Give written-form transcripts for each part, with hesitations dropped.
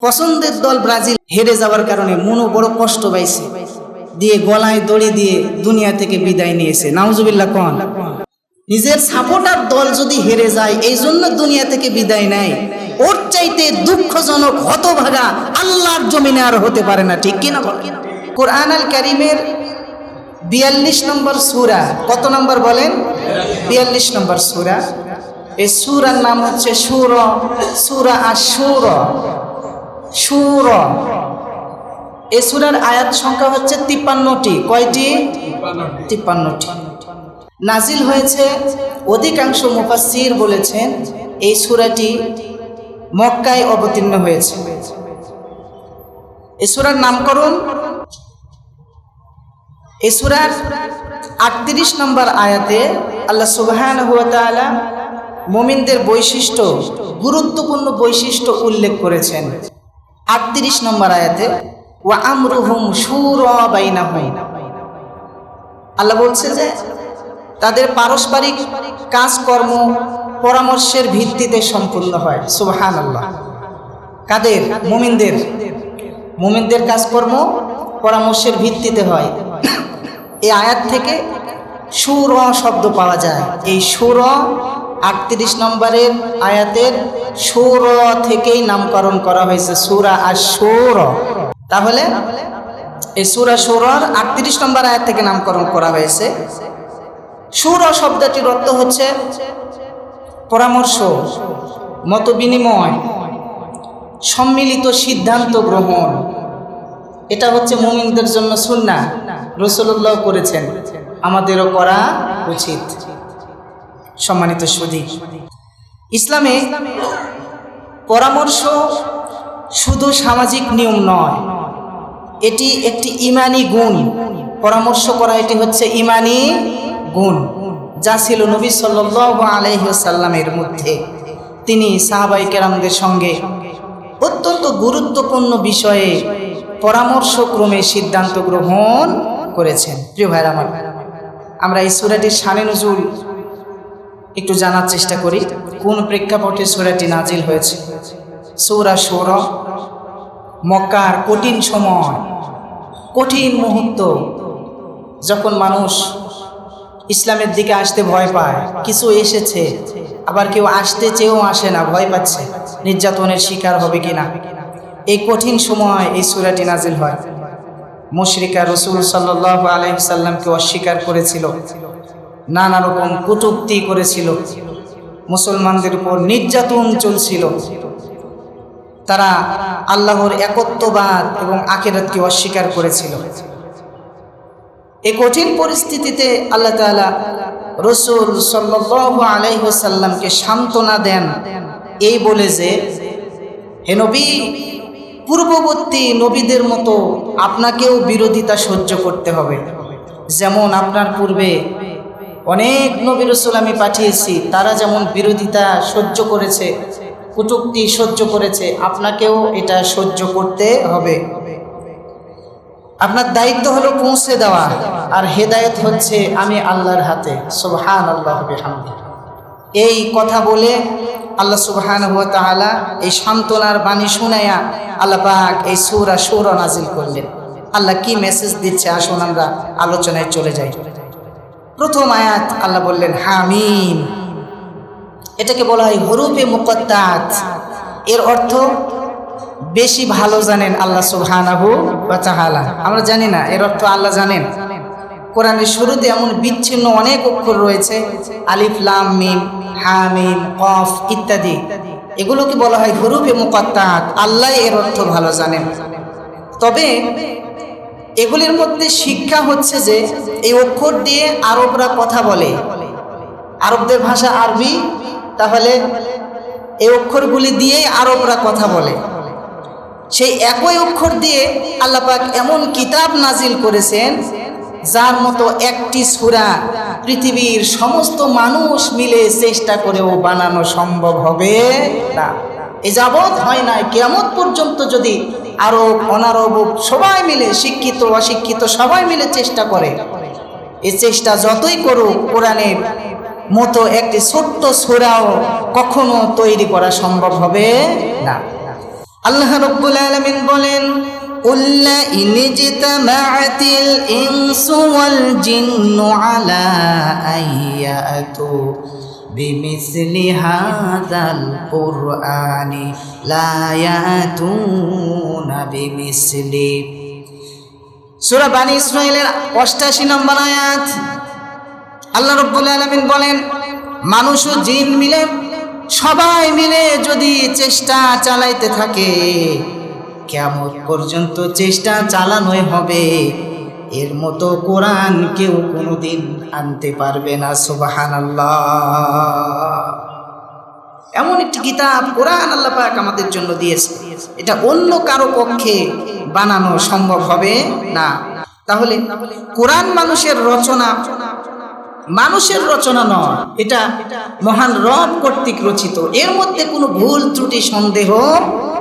পছন্দের দল ব্রাজিল হেরে যাওয়ার কারণে মনও বড় কষ্ট পাইছে, দিয়ে গলায় দড়ি দিয়ে দুনিয়া থেকে বিদায় নিয়েছে। নাউজুবিল্লাহ কোন। নিজের সাপোর্টার দল যদি হেরে যায় এই জন্য দুনিয়া থেকে বিদায় নেয়, ওর চাইতে দুঃখজনক হতভাগা আল্লাহর জমিনে আর হতে পারে না, ঠিক কিনা? কোরআন আল কারীমের 42 নম্বর সূরা, কত নম্বর বলেন? 42 নম্বর সূরা। এই সূরার নাম হচ্ছে সূরা আশ-শূরা। সূরা, এই সূরার আয়াত সংখ্যা হচ্ছে 53টি। কয়টি? 53টি। নাজিল হয়েছে, অধিকাংশ মুফাসসির বলেছেন এই সূরাটি মক্কায় অবতীর্ণ হয়েছে। এই সূরার নামকরণ, এই সূরার 38 নম্বর আয়াতে আল্লাহ সুবহানাহু ওয়া তাআলা মুমিনদের বৈশিষ্ট্য, গুরুত্বপূর্ণ বৈশিষ্ট্য উল্লেখ করেছেন। 38 নম্বর আয়াতে ওয়া আমরুহুম শুরা বাইনাহুম, আল্লাহ বলছে যে তাদের পারস্পরিক কাজকর্ম পরামর্শের ভিত্তিতে সম্পূর্ণ হয়। সুবহানাল্লাহ। কাদের? মুমিনদের কাজকর্ম পরামর্শের ভিত্তিতে হয়। এই আয়াত থেকে শুরা শব্দ পাওয়া যায়। এই শুরা 38 নম্বরের আয়াতের শুরা থেকেই নামকরণ করা হয়েছে সূরা আশ-শূরা। তাহলে এই সূরা শুরার 38 নম্বর আয়াত থেকে নামকরণ করা হয়েছে। শুরা শব্দটির অর্থ হচ্ছে পরামর্শ, মত বিনিময়, সম্মিলিত সিদ্ধান্ত গ্রহণ। এটা হচ্ছে মুমিনদের জন্য সুন্নাহ, রাসূলুল্লাহ করেছেন, আমাদেরও করা উচিত। সম্মানিত সুধী, ইসলামে পরামর্শ শুধু সামাজিক নিয়ম নয়, এটি একটি ঈমানি গুণ। পরামর্শ করা এটি হচ্ছে ঈমানি গুণ, যা ছিল নবী সাল্লাল্লাহু আলাইহি ওয়াসাল্লামের মধ্যে। তিনি সাহাবায়ে কেরামদের সঙ্গে অত্যন্ত গুরুত্বপূর্ণ বিষয়ে পরামর্শক্রমে সিদ্ধান্ত গ্রহণ করেছেন। প্রিয় ভাইরা আমার, আমরা এই সূরাটির শানে নুজুল একটু জানার চেষ্টা করি। কোন প্রেক্ষাপটে সূরাটি নাজিল হয়েছে? সূরা শুরা, মক্কার কঠিন সময়, কঠিন মুহূর্ত, যখন মানুষ ইসলামের দিকে আসতে ভয় পায়। কিছু এসেছে, আবার কেউ আসতে চেয়েও আসে না, ভয় পাচ্ছে নির্যাতনের শিকার হবে কিনা। এই কঠিন সময় এই সূরাটি নাজিল হয়। মুশরিকা রাসূল সাল্লাল্লাহু আলাইহি ওয়াসাল্লামকে অস্বীকার করেছিল, নানা রকম কটূক্তি করেছিল, মুসলমানদের উপর নির্যাতন চলছিল। তারা আল্লাহর একত্ববাদ এবং আখিরাতকে অস্বীকার করেছিল। এই কঠিন পরিস্থিতিতে আল্লাহ তাআলা রাসূল সাল্লাল্লাহু আলাইহি ওয়াসাল্লামকে সান্ত্বনা দেন এই বলে যে, হে নবী, পূর্ববর্তী নবীদের মতো আপনাকেও বিরোধিতা সহ্য করতে হবে। যেমন আপনার পূর্বে অনেক নবী রাসূল আমি পাঠিয়েছি, তারা যেমন বিরোধিতা সহ্য করেছে, কটূক্তি সহ্য করেছে, আপনাকেও এটা সহ্য করতে হবে। আপনার দায়িত্ব হলো পৌঁছে দেওয়া, আর হেদায়েত হচ্ছে আমি আল্লাহর হাতে। সুবহানাল্লাহি ওয়া বিহামদিহি। এই কথা বলে আল্লাহ সুবহানাহু ওয়া তাআলা এই সান্ত্বনার বাণী শুনায়া আল্লাহ পাক এই সূরা শুরা নাজিল করলেন। আল্লাহ কি মেসেজ দিচ্ছে, আসুন আমরা আলোচনায় চলে যাই। প্রথম আয়াত আল্লাহ বললেন হামিম। এটাকে বলা হয় হুরুফে মুকাত্তাত। এর অর্থ বেশি ভালো জানেন আল্লাহ সুবহানাহু ওয়া তাআলা। আমরা জানি না, এর অর্থ আল্লাহ জানেন। কোরআনের শুরুতে এমন বিচ্ছিন্ন অনেক অক্ষর রয়েছে, আলিফ লাম মিম, হা মিম, কফ ইত্যাদি। এগুলোকে বলা হয় হুরুফে মুকাত্তাত। আল্লাহ এর অর্থ ভালো জানেন। তবে এগুলির মধ্যে শিক্ষা হচ্ছে যে এই অক্ষর দিয়ে আরবরা কথা বলে, আরবদের ভাষা আরবি, তাহলে এই অক্ষরগুলি দিয়েই আরবরা কথা বলে। সেই একই অক্ষর দিয়ে আল্লাহ পাক এমন কিতাব নাজিল করেছেন যার মতো একটি সূরা পৃথিবীর সমস্ত মানুষ মিলে চেষ্টা করেও বানানো সম্ভব হবে না। এ যাবৎ হয় না, কিয়ামত পর্যন্ত যদি আরব অনারব সবাই মিলে, শিক্ষিত অশিক্ষিত সবাই মিলে চেষ্টা করে, এই চেষ্টা যতই করুক কোরআনের মতো একটি ছোট্ট সূরাও কখনো তৈরি করা সম্ভব হবে না। আল্লাহ রাব্বুল আলামিন বলেন, قُلْ لَئِنِ اجْتَمَعَتِ الْإِنسُ وَالْجِنُّ عَلَىٰ أَن يَأْتُوا بِمِثْلِ هَٰذَا الْقُرْآنِ لَا يَأْتُونَ بِمِثْلِهِ। সূরা বানী ইসরাঈলের ৮৮ নম্বর আয়াত। আল্লাহ রাব্বুল আলামিন বলেন, মানুষ ও জিন মিলে সবাই মিলে যদি চেষ্টা চালাইতে থাকে, কিয়ামত পর্যন্ত চেষ্টা চালানোই হবে, এর মতো কোরআন কেউ কোনোদিন আনতে পারবে না। সুবহানাল্লাহ। এমন একটি কিতাব কোরআন আল্লাহ পাক আমাদের জন্য দিয়েছে, এটা অন্য কারো পক্ষে বানানো সম্ভব হবে না। তাহলে কোরআন মানুষের রচনা নয়, এটা মহান রব কর্তৃক রচিত, এর মধ্যে কোনো ভুল ত্রুটি সন্দেহ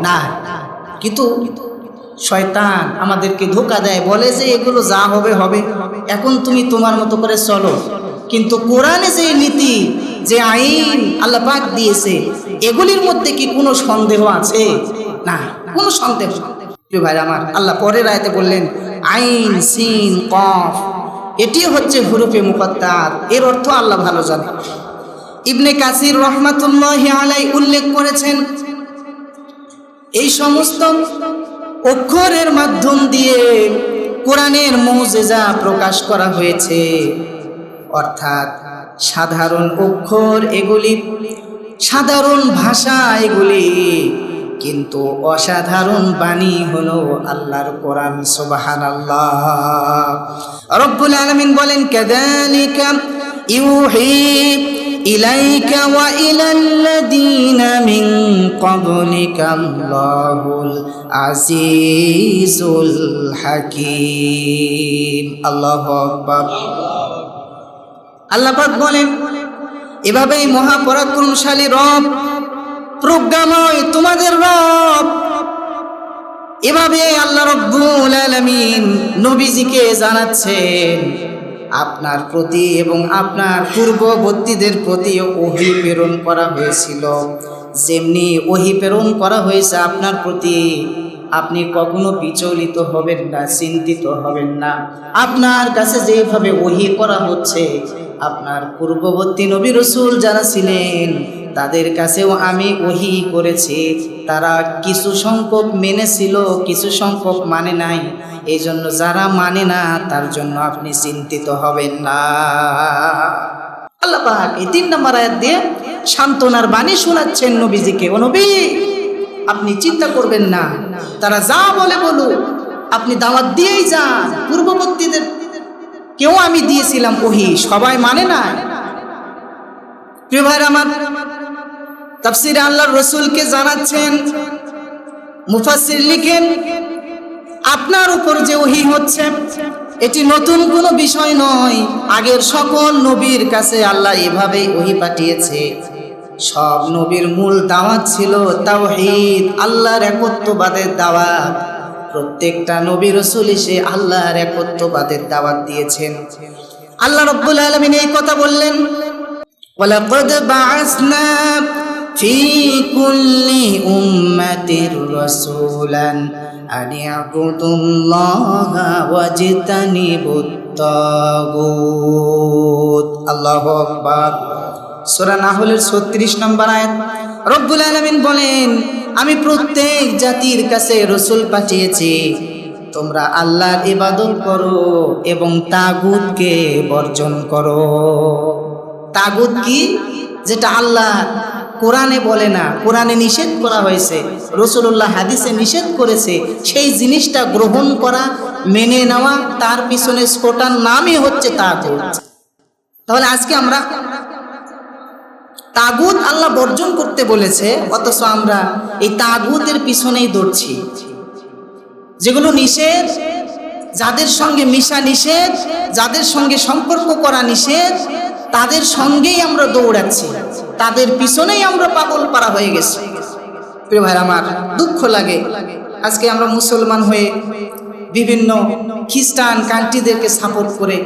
না। কিন্তু শয়তান আমাদেরকে ধোঁকা দেয়, বলে যে এগুলো যা হবে হবে, এখন তুমি তোমার মতো করে চলো। কিন্তু কোরআনে যে নীতি, যে আইন আল্লাহ পাক দিয়েছে, এগুলির মধ্যে কি কোনো সন্দেহ আছে? না, কোনো সন্দেহ। প্রিয় ভাই আমার, আল্লাহ পরের আয়াতে বললেন আইন সিন কফ, এটি হচ্ছে হুরুফে মুকাত্তার, এর অর্থ আল্লাহ ভালো জানে। ইবনে কাসির রাহমাতুল্লাহি আলাইহি উল্লেখ করেছেন, এই সমস্ত অক্ষরের মাধ্যম দিয়ে কোরআনের মুজিজা প্রকাশ করা হয়েছে। অর্থাৎ সাধারণ অক্ষর এগুলি, সাধারণ ভাষা এগুলি, কিন্তু অসাধারণ বাণী হলো আল্লাহর কোরআন। সুবহানাল্লাহ। রব্বুল আলামিন বলেন, কাযালিকা ইউহি ইলাইকা ওয়া ইলাল্লাযীনা মিন ক্বাবলিকা আল্লাহুল আজিজুল হাকীম। আল্লাহু আকবার। আল্লাহ পাক বলেন, এভাবেই মহাপরাক্রমশালী রব, প্রজ্ঞাময় তোমাদের রব, এভাবে আল্লাহ রাব্বুল আলামিন নবীজিকে জানাচ্ছেন আপনার প্রতি এবং আপনার পূর্ববর্তীদের প্রতি ওহী প্রেরণ করা হয়েছিল। যেমনি ওহী প্রেরণ করা হয়েছে আপনার প্রতি, আপনি কখনো বিচলিত হবেন না, চিন্তিত হবেন না। আপনার কাছে যেভাবে ওহী করা হচ্ছে, আপনার পূর্ববর্তী নবী রাসূল যারা ছিলেন তাদের কাছেও আমি ওহী করেছি। তারা কিছু সংখ্যক মেনেছিল, কিছু সংখ্যক মানে নাই। এই জন্য যারা মানে না তার জন্য আপনি চিন্তিত হবেন না। আল্লাহ পাক এই ৩ নম্বর আয়াত দিয়ে সান্ত্বনার বাণী শোনাচ্ছেন নবীজিকে। ও নবী, আপনি চিন্তা করবেন না, তারা যা বলে বলুক, আপনি দাওয়াত দিয়েই যান। পূর্ববর্তীদের কেউ আমি দিয়েছিলাম ওহী, সবাই মানে না। প্রিয় ভাইরা আমার, তাফসীরে আল্লাহর রাসূলকে জানাচ্ছেন, মুফাসসির লিখেন, আপনার উপর যে ওহী হচ্ছে এটি নতুন কোনো বিষয় নয়। আগের সকল নবীর কাছে আল্লাহ এভাবেই ওহী পাঠিয়েছে। সব নবীর মূল দাওয়াত ছিল তাওহীদ, আল্লাহর একত্ববাদের দাওয়াত। প্রত্যেকটা নবী রাসূল এসে আল্লাহর একত্ববাদের দাওয়াত দিয়েছেন। আল্লাহ রাব্বুল আলামিন এই কথা বললেন, ওয়ালাকাদ বাআসনা ফি কুল্লি উম্মাতির রাসূলান আন ইয়াবুদুল্লাহা ওয়াজতানিবুত তাগুত। আল্লাহু আকবার। সূরা নাহলের ৩৬ নম্বর আয়াত। রব্বুল আলামিন বলেন, আমি প্রত্যেক জাতির কাছে রাসূল পাঠিয়েছি, তোমরা আল্লাহর ইবাদত করো এবং তাগুতকে বর্জন করো। তাগুত কি? যেটা আল্লাহ কোরআনে বলে না, কোরআনে নিষেধ করা হয়েছে, রাসূলুল্লাহ হাদিসে নিষেধ করেছে, সেই জিনিসটা গ্রহণ করা, মেনে নেওয়া, তার পিছনে ছোটার নামই হচ্ছে তাগুত। তাহলে আজকে আমরা তাগুত আল্লাহ বর্জন করতে বলেছে, অথচ আমরা এই তাগুতের পিছনেই দৌড়ছি। যেগুলো নিষেধ, যাদের সঙ্গে মিশা নিষেধ, যাদের সঙ্গে সম্পর্ক করা নিষেধ, তাদের সঙ্গেই আমরা দৌড়াচ্ছি, তাদের পিছনেই আমরা পাগল পারা হয়ে গেছি। প্রিয় ভাই আমার, দুঃখ লাগে আজকে আমরা মুসলমান হয়ে বিভিন্ন খ্রিস্টান কান্ট্রিদেরকে সাপোর্ট করে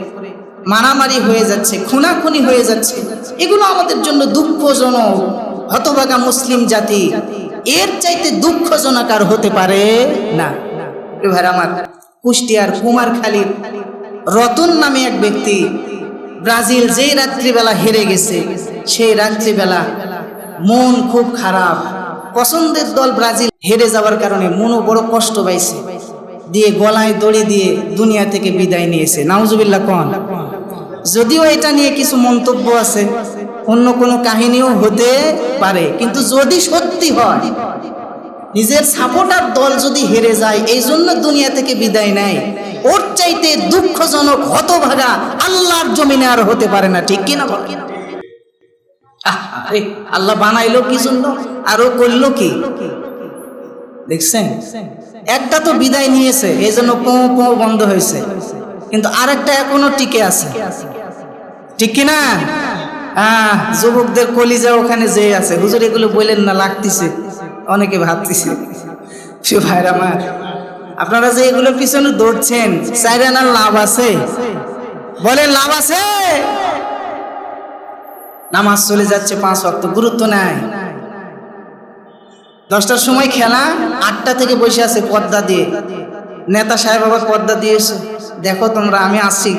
মারামারি হয়ে যাচ্ছে, খুনাখুনি হয়ে যাচ্ছে। এগুলো আমাদের জন্য দুঃখজনক। হতভাগা মুসলিম জাতি, এর চাইতে দুঃখজনক আর হতে পারে না। ভাই আমার, কুষ্টিয়ার কুমারখালীর রতন নামে এক ব্যক্তি ব্রাজিল যেই রাত্রিবেলা হেরে গেছে, সেই রাত্রিবেলা মন খুব খারাপ। পছন্দের দল ব্রাজিল হেরে যাওয়ার কারণে মনও বড় কষ্ট পাইছে, দিয়ে গলায় দড়ি দিয়ে দুনিয়া থেকে বিদায় নিয়েছে। নাউজুবিল্লাহ কোন। যদিও এটা নিয়ে কিছু মন্তব্য আছে, অন্য কোনো কাহিনীও হতে পারে, কিন্তু যদি সত্যি হয় নিজের সাপোর্টার দল যদি হেরে যায় এই জন্য দুনিয়া থেকে বিদায় নেয়, ওর চাইতে দুঃখজনক হতভাগা আল্লাহর জমিনে আর হতে পারে না। ঠিক কিনা বলেন? আল্লাহ বানাইলো কি জন্য, আরো করলো কি? দেখছেন, একটা তো বিদায় নিয়েছে এই জন্য পো পো বন্ধ হয়েছে, কিন্তু আরেকটা এখনো টিকে আছে। ঠিক কিনা? যুবকদের কলিজা ওখানে যে আছে, হুজুর এগুলো বলেন না, লাগতেছে, অনেকে ভাবতেছে। ভাইরা আমার, আপনারা যে এগুলোর পিছনে দৌড়ছেন, চাইরে না লাভ আছে? বলেন লাভ আছে? নামাজ চলে যাচ্ছে 5 ওয়াক্ত, গুরুত্ব নাই। 10টার সময় খেলা, 8টা থেকে বসে আছে পর্দা দিয়ে, নেতা সাহেব আবার পর্দা দিয়েছে, দেখো তোমরা আমি আসছি।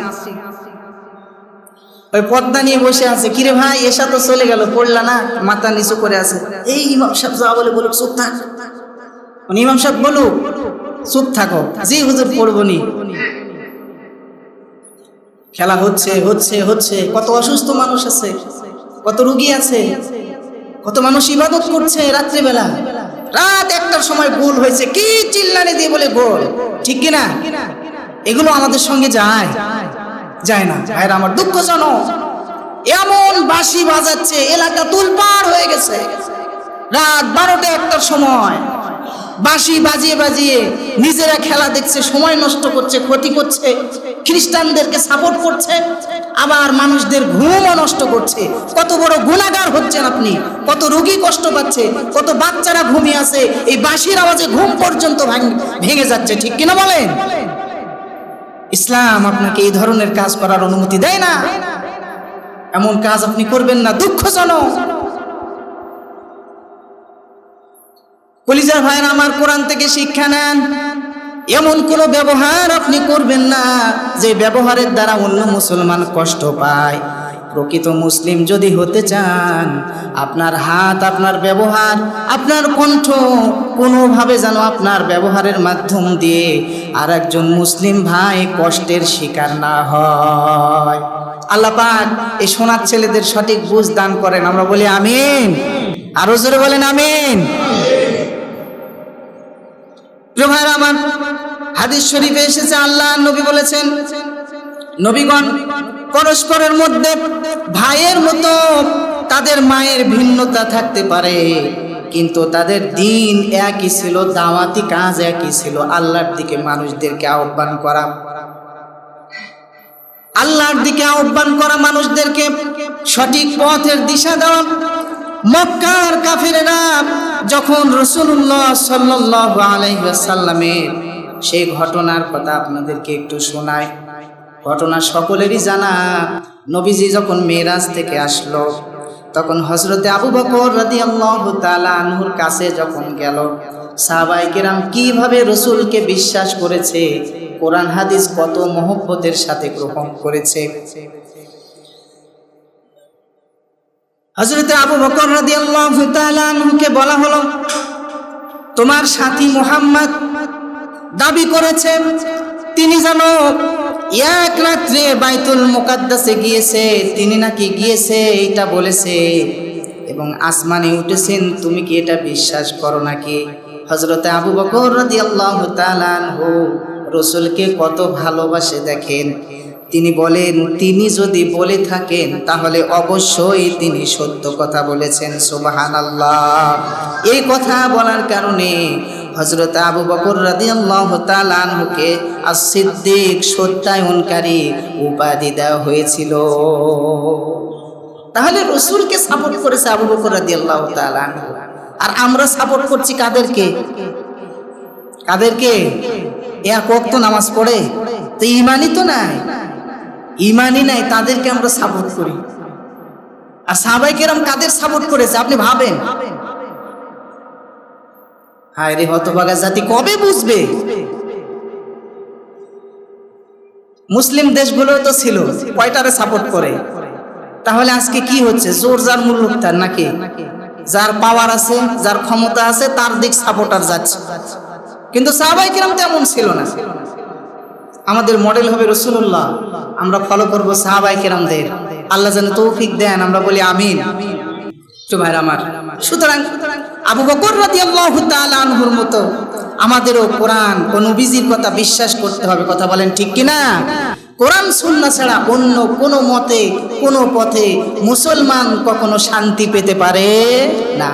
ওই পর্দা নিয়ে বসে আছে, কিরে ভাই এসা তো চলে গেল, পড়লা না? মাথা নিচু করে আছে। এই ইমাম সাহেব যা বলে বলুক, চুপ থাক। ইমাম সাহেব বলুক, চুপ থাকো। জি হুজুর, পড়বো নি। খেলা হচ্ছে হচ্ছে হচ্ছে, কত অসুস্থ মানুষ আছে, কত রোগী আছে, কত মানুষ ইবাদত করছে রাত্রিবেলা। রাত 1টার সময় গোল হয়েছে, কি চিল্লানি দিয়ে বলে গোল। ঠিক কিনা? এগুলো আমাদের সঙ্গে যায় যায় না। ভাইরা আমার, দুঃখজনক, এমন বাঁশি বাজাচ্ছে, এলাকা তুলপাড় হয়ে গেছে। রাত 12টা 1টার সময় বাঁশি বাজিয়ে বাজিয়ে নিজেরা খেলা দেখছে, সময় নষ্ট করছে, ক্ষতি করছে, খ্রিস্টানদেরকে সাপোর্ট করছে, আবার মানুষদের ঘুমও নষ্ট করছে। কত বড় গুনাহগার হচ্ছেন আপনি, কত রোগী কষ্ট পাচ্ছে, কত বাচ্চারা ঘুমিয়ে আছে, এই বাঁশির আওয়াজে ঘুম পর্যন্ত ভেঙে যাচ্ছে। ঠিক কিনা বলেন? ইসলাম আপনাকে এই ধরনের কাজ করার অনুমতি দেয় না। এমন কাজ আপনি করবেন না, দুঃখজনক। কলিজার ভাইরা আমার, কোরআন থেকে শিক্ষা নেন। এমন কোনো ব্যবহার আপনি করবেন না যে ব্যবহারের দ্বারা অন্য মুসলমান কষ্ট পায়। প্রকৃত মুসলিম যদি হতে চান, আপনার হাত, আপনার ব্যবহার, আপনার কণ্ঠ কোনোভাবে যেন আপনার ব্যবহারের মাধ্যম দিয়ে আর একজন মুসলিম ভাই কষ্টের শিকার না হয়। আল্লাহ পাক এই সোনার ছেলেদের সঠিক বুঝ দান করেন। আমরা বলি আমিন। আরো জোরে বলেন আমিন। প্রিয় ভাইরা আমার, হাদিস শরীফে এসেছে, আল্লাহ নবী বলেছেন, নবীগণ পরস্পরের মধ্যে ভাইয়ের মতো, তাদের মায়ের ভিন্নতা থাকতে পারে কিন্তু তাদের দিন একই ছিল, দাওয়াতি কাজ একই ছিল, আল্লাহর দিকে মানুষদেরকে আহ্বান করা, আল্লাহর দিকে আহ্বান করা, মানুষদেরকে সঠিক পথের দিশা দেওয়া। মক্কার কাফেরেরা যখন রাসূলুল্লাহ সাল্লাল্লাহু আলাইহি ওয়াসাল্লামের সেই ঘটনার কথা আপনাদেরকে একটু শোনাই। ঘটনা সকলেরই জানা। নবীজি যখন মেরাজ থেকে আসলো, তখন হযরতে আবু বকর রাদিয়াল্লাহু তাআলা আনহুর কাছে যখন গেল, সাহাবায়ে কেরাম কিভাবে রাসূলকে বিশ্বাস করেছে, কোরআন হাদিস কত মহব্বতের সাথে গ্রহণ করেছে। হযরতে আবু বকর রাদিয়াল্লাহু তাআলা আনহুকে বলা হলো, তোমার সাথী মুহাম্মদ দাবি করেছে তিনি যেন এক রাত্রে বাইতুল মুকাদ্দাসে গিয়েছে, তিনি নাকি গিয়েছে এটা বলেছে এবং আসমানে উঠেছেন, তুমি কি এটা বিশ্বাস করো নাকি? হযরতে আবু বকর রাদিয়াল্লাহু তাআলা আনহু রাসূলকে কত ভালোবাসে দেখেন। তিনি বলেন, তিনি যদি বলে থাকেন তাহলে অবশ্যই তিনি সত্য কথা বলেছেন। সুবহানাল্লাহ। এই কথা বলার কারণে হযরত আবু বকর রাদিয়াল্লাহু তাআলা আনহুকে as-সিদ্দিক, সত্যায়নকারী উপাধি দেওয়া হয়েছিল। তাহলে রাসূলকে সাপোর্ট করেছে আবু বকর রাদিয়াল্লাহু তাআলা আনহু, আর আমরা সাপোর্ট করছি কাদেরকে? কাদেরকে? এক ওয়াক্ত নামাজ পড়ে তো ঈমানই তো নাই, ঈমানই নাই, তাদেরকে আমরা সাপোর্ট করি। আর সাহাবায়ে কেরাম কাদের সাপোর্ট করেছে আপনি ভাবেন? হায় রে হতভাগা জাতি, কবে বুঝবে? মুসলিম দেশগুলো তো ছিল কয়টারে সাপোর্ট করে, তাহলে আজকে কি হচ্ছে? জোর যার মুলুক তার, নাকি যার পাওয়ার আছে, যার ক্ষমতা আছে তার দিক সাপোর্টার যাচ্ছে। কিন্তু সাহাবায়ে কিরাম তেমন ছিল না। আমাদের মডেল হবে রাসূলুল্লাহ, আমরা ফলো করব সাহাবায়ে কিরামদের। আল্লাহ যেন তৌফিক দেন, আমরা বলি আমিন। তো ভাইরা আমার, সুতরাং আবু বকর রাদিয়াল্লাহু তাআলা আনহুর মতো আমাদেরও কোরআন ও নবীজির কথা বিশ্বাস করতে হবে। কথা বলেন ঠিক কিনা? কোরআন সুন্নাহ ছাড়া অন্য কোনো মতে, কোনো পথে মুসলমান কখনো শান্তি পেতে পারে না।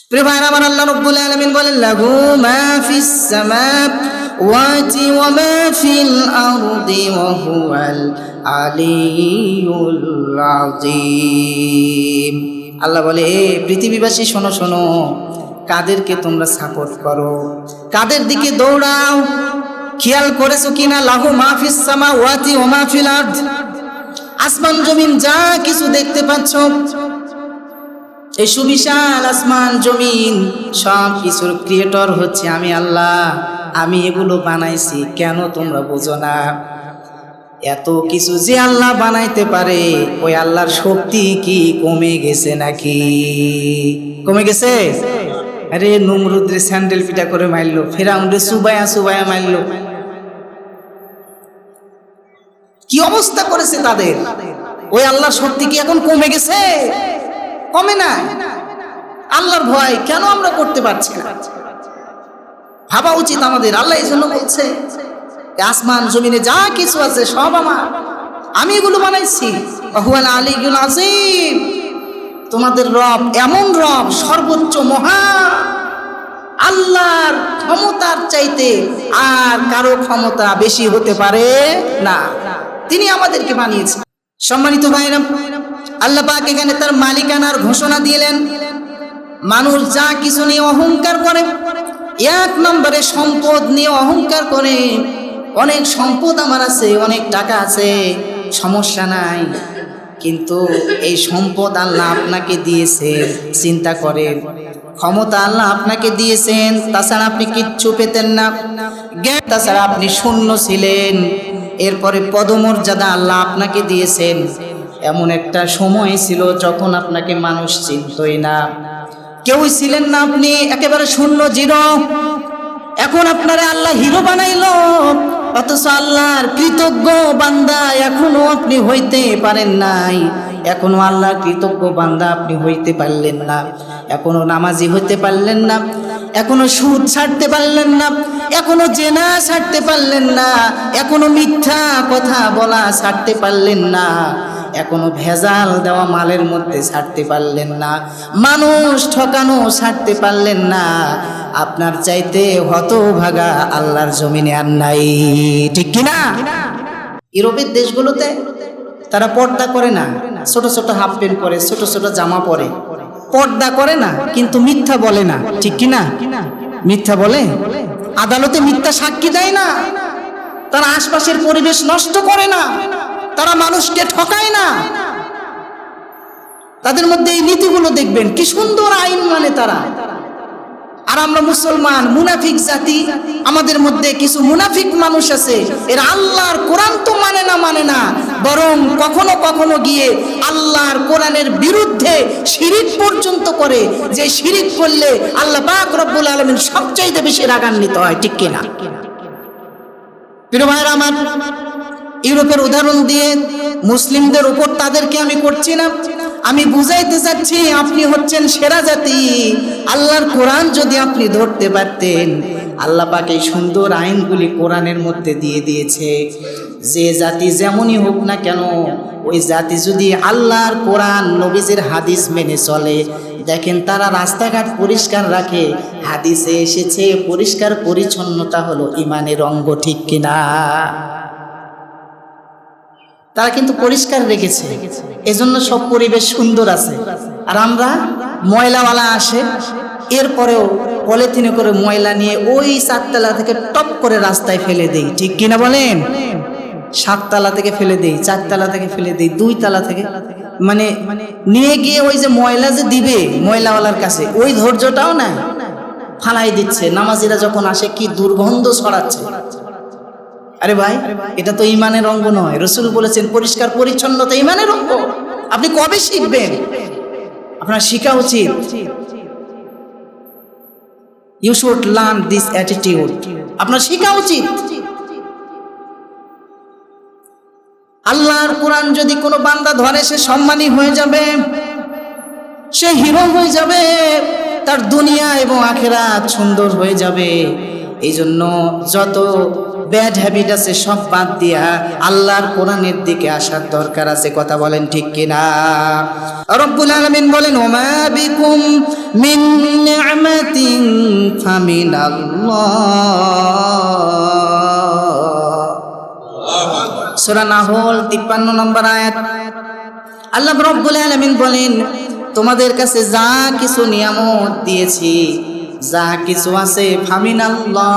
প্রিয় ভাইরা আমার, আল্লাহ রাব্বুল আলামিন বলেন লাহু মা ফিস সামাওয়াতি ওয়া মা ফিল আরদি ওয়া হুয়াল আলিয়্যুল আযীম। আল্লাহ বলে, এ পৃথিবীবাসী শোনো শোনো, কাদেরকে তোমরা সাপোর্ট করো, কাদের দিকে দৌড়াও? খেয়াল করেছো কিনা? লাহু মা ফিস সামাওয়াতি ওয়া মা ফিল আরদ, আসমান জমিন যা কিছু দেখতে পাচ্ছ, এই সুবিশাল আসমান জমিন সব কিছুর ক্রিয়েটর হচ্ছে আমি আল্লাহ। আমি এগুলো বানাইছি, কেন তোমরা বোঝো না? এত কিছু যে আল্লাহ বানাইতে পারে, ওই আল্লাহর শক্তি কি কমে গেছে নাকি? কমে গেছে? আরে নমরুদরে স্যান্ডেল পিটা করে মারলো, ফেরাউনরে সুবায়া সুবায়া মারলো, কি অবস্থা করেছে তাদের। ওই আল্লাহর শক্তি কি এখন কমে গেছে? কমে না। আল্লাহর ভয় কেন আমরা করতে পারছি না? ভাবা উচিত আমাদের। আল্লাহ এই জন্য বলছে, আসমান জমিনে যা কিছু আছে সব আমার, আমি এগুলো বানাইছি। হুয়াল আলিয়্যুল আযীম, তোমাদের রব এমন রব, সর্বোচ্চ মহা। আল্লাহর ক্ষমতার চাইতে আর কারো ক্ষমতা বেশি হতে পারে না। তিনি আমাদেরকে বানিয়েছেন। সম্মানিত ভাইরা, আল্লাহ পাক এখানে তার মালিকানার ঘোষণা দিলেন। মানুষ যা কিছু নিয়ে অহংকার করে, এক নম্বরে সম্পদ নিয়ে অহংকার করে। অনেক সম্পদ আমার আছে, অনেক টাকা আছে, সমস্যা নাই, কিন্তু এই সম্পদ আল্লাহ আপনাকে দিয়েছেন, চিন্তা করেন। ক্ষমতা আল্লাহ আপনাকে দিয়েছেন, তাছাড়া আপনি কিচ্ছু পেতেন না। জ্ঞান তাছাড়া আপনি শূন্য ছিলেন। এরপরে পদমর্যাদা আল্লাহ আপনাকে দিয়েছেন। এমন একটা সময় ছিল যখন আপনাকে মানুষ চিনতই না, কেউই ছিলেন না, আপনি একেবারে শূন্য, জিরো। এখন আপনারা আল্লাহ হিরো বানাইলো, অথচ আল্লাহর কৃতজ্ঞ বান্দা এখনো আপনি হইতে পারেন নাই। এখনো আল্লাহর কৃতজ্ঞ বান্দা আপনি হইতে পারলেন না। এখনো নামাজি হইতে পারলেন না, এখনো সুদ ছাড়তে পারলেন না, এখনো জেনা ছাড়তে পারলেন না, এখনো মিথ্যা কথা বলা ছাড়তে পারলেন না, এখনো ভেজাল দেওয়া মালের মধ্যে ছাড়তে পারলেন না, মানুষ ঠকানো ছাড়তে পারলেন না। আপনার চাইতে হতভাগা আল্লাহর জমিনে আর নাই, ঠিক কিনা? ইউরোপের দেশগুলোতে তারা পর্দা করে না, ছোট ছোট হাফ প্যান্ট পরে, ছোট ছোট জামা পরে, পর্দা করে না, কিন্তু মিথ্যা বলে না, ঠিক কিনা? মিথ্যা বলে, আদালতে মিথ্যা সাক্ষী দেয় না, তারা আশপাশের পরিবেশ নষ্ট করে না, তারা মানুষকে ঠকায় না। তাদের মধ্যে এই নীতিগুলো দেখবেন, কি সুন্দর আইন মানে তারা। আর আমরা মুসলমান মুনাফিক জাতি, আমাদের মধ্যে কিছু মুনাফিক মানুষ আছে, এরা আল্লাহর কোরআন তো মানে না, বরং কখনো কখনো গিয়ে আল্লাহর কোরআনের বিরুদ্ধে শিরিক পর্যন্ত করে, যে শিরিক করলে আল্লাহ পাক রব্বুল আলামিন সবচাইতে বেশি রাগান্বিত হয়, ঠিক কিনা? প্রিয় ভাইরা আমার, ইউরোপের উদাহরণ দিয়ে মুসলিমদের উপর তাদেরকে আমি করছি না, আমি বুঝাইতে চাচ্ছি আপনি হচ্ছেন সেরা জাতি। আল্লাহর কোরআন যদি আপনি ধরতে পারতেন, আল্লাহ পাক এই সুন্দর আইনগুলি কোরআনের মধ্যে দিয়ে দিয়েছে। যে জাতি যেমনই হোক না কেন, ওই জাতি যদি আল্লাহর কোরআন নবীজির হাদিস মেনে চলে, দেখেন তারা রাস্তাঘাট পরিষ্কার রাখে। হাদিসে এসেছে পরিষ্কার পরিচ্ছন্নতা হলো ইমানের অঙ্গ, ঠিক কিনা? তারা কিন্তু পরিষ্কার রেখেছে, এজন্য সব পরিবেশ সুন্দর আছে। আর আমরা ময়লাওয়ালা আসে, এরপরেও পলিথিনে করে ময়লা নিয়ে ওই 4 তলা থেকে টপ করে রাস্তায় ফেলে দেই, ঠিক কিনা বলেন? 7 তলা থেকে ফেলে দেই, 4 তলা থেকে ফেলে দেই, 2 তলা থেকে, মানে নিয়ে গিয়ে ওই যে ময়লা যে দিবে ময়লাওয়ালার কাছে, ওই ধৈর্যটাও না। ফালাই দিচ্ছে, নামাজিরা যখন আসে কি দুর্গন্ধ ছড়াচ্ছে। আরে ভাই, এটা তো ইমানের অঙ্গ নয়। রাসূল বলেছেন পরিষ্কার পরিচ্ছন্নতা ইমানের অঙ্গ। আপনি কবে শিখবেন? আপনার শিখা উচিত। You should learn this attitude. আপনার শিখা উচিত। আল্লাহর কোরআন যদি কোনো বান্দা ধরে, সে সম্মানী হয়ে যাবে, সে হিরো হয়ে যাবে, তার দুনিয়া এবং আখিরাত সুন্দর হয়ে যাবে। এই জন্য যত ব্যাড হ্যাবিট আছে সব বাদ দিয়া আল্লাহর কোরআনের দিকে আসার দরকার আছে। কথা বলেন ঠিক কিনা? রব্বুল আলামিন বলেন, ওমা বিকুম মিন নি'মাতিন ফামিনাল্লাহ। সূরা নাহল 53 নম্বর আয়াত। আল্লাহ রব্বুল আলামিন বলেন, তোমাদের কাছে যা কিছু নিয়ামত দিয়েছি, যা কিছু আছে, ফামিনাল্লাহ,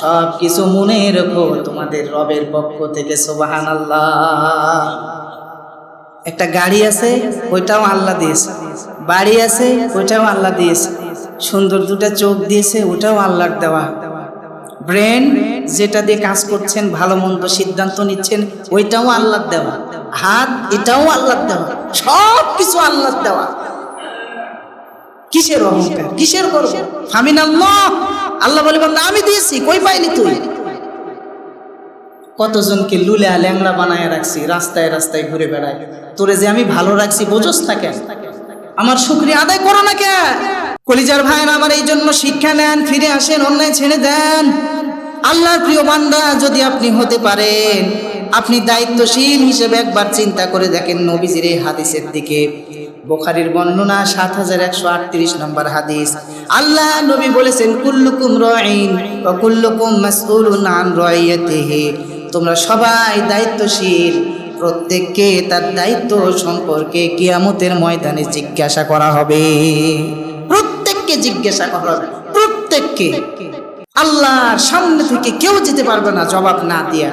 সব কিছু মনে রেখো তোমাদের রবের পক্ষ থেকে। সুবহানাল্লাহ। একটা গাড়ি আছে, ওইটাও আল্লাহ দিয়েছে। বাড়ি আছে, ওইটাও আল্লাহ দিয়েছে। সুন্দর দুটো চোখ দিয়েছে, ওটাও আল্লাহর দেওয়া। ব্রেন যেটা দিয়ে কাজ করছেন, ভালো মন্দ সিদ্ধান্ত নিচ্ছেন, ওইটাও আল্লাহর দেওয়া। হাত, এটাও আল্লাহর দেওয়া। সব কিছু আল্লাহর দেওয়া। কিসের অহংকার, কিসের গর্ব? ফামিনাল্লাহ। আল্লাহ বলে, বান্দা আমি দিয়েছি, কই পাইলি তুই? কতজনকে লুলা ল্যাংড়া বানায় রাখছি, রাস্তায় রাস্তায় ঘুরে বেড়ায়। তোরে যে আমি ভালো রাখছি, বোঝস না কেন? আমার শুকরিয়া আদায় করো না কেন? কলিজার ভাইরা আমার, এই জন্য শিক্ষা নেন, ফিরে আসেন, অন্যায় ছেড়ে দেন। আল্লাহর প্রিয় বান্দা যদি আপনি হতে পারেন, আপনি দায়িত্বশীল হিসেবে একবার চিন্তা করে দেখেন নবীজির এই হাদিসের দিকে। বুখারীর বর্ণনা 7138 নম্বর হাদিস। আল্লাহ নবী বলেছেন, কুল্লুকুম রাঈন ওয়া কুল্লুকুম মাসউলুন আন রাইয়াতিহি। তোমরা সবাই দায়িত্বশীল, প্রত্যেককে তার দায়িত্ব সম্পর্কে কিয়ামতের ময়দানে জিজ্ঞাসা করা হবে। প্রত্যেককে জিজ্ঞাসা করা হবে, প্রত্যেককে। আল্লাহর সামনে থেকে কেউ যেতে পারবে না জবাব না দিয়া।